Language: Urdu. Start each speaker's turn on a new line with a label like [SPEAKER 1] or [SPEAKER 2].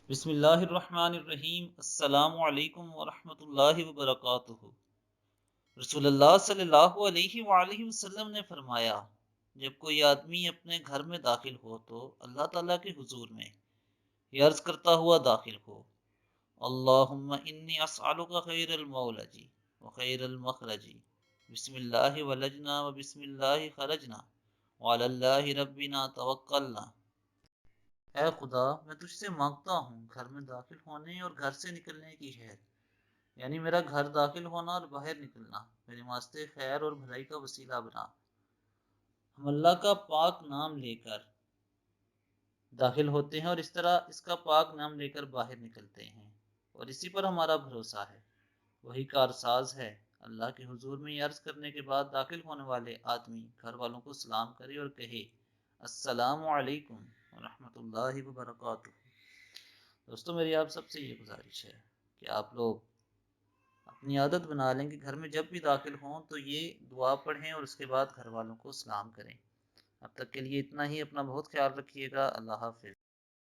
[SPEAKER 1] بسم اللہ الرحمن الرحیم۔ السلام علیکم ورحمۃ اللہ وبرکاتہ۔ رسول اللہ صلی اللہ علیہ وآلہ وسلم نے فرمایا، جب کوئی آدمی اپنے گھر میں داخل ہو تو اللہ تعالیٰ کے حضور میں یہ عرض کرتا ہوا داخل ہو: اللہم انی اسألک خیر المولج وخیر المخرج، بسم اللہ ولجنا وبسم اللہ خرجنا وعلی اللہ ربنا توکلنا۔ اے خدا، میں تجھ سے مانگتا ہوں گھر میں داخل ہونے اور گھر سے نکلنے کی خیر، یعنی میرا گھر داخل ہونا اور باہر نکلنا میرے واسطے خیر اور بھلائی کا وسیلہ بنا۔ ہم اللہ کا پاک نام لے کر داخل ہوتے ہیں اور اس طرح اس کا پاک نام لے کر باہر نکلتے ہیں، اور اسی پر ہمارا بھروسہ ہے، وہی کارساز ہے۔ اللہ کے حضور میں یہ عرض کرنے کے بعد داخل ہونے والے آدمی گھر والوں کو سلام کرے اور کہے: السلام علیکم ورحمۃ اللہ وبرکاتہ۔ دوستو، میری آپ سب سے یہ گزارش ہے کہ آپ لوگ اپنی عادت بنا لیں کہ گھر میں جب بھی داخل ہوں تو یہ دعا پڑھیں اور اس کے بعد گھر والوں کو سلام کریں۔ اب تک کے لیے اتنا ہی، اپنا بہت خیال رکھیے گا۔ اللہ حافظ۔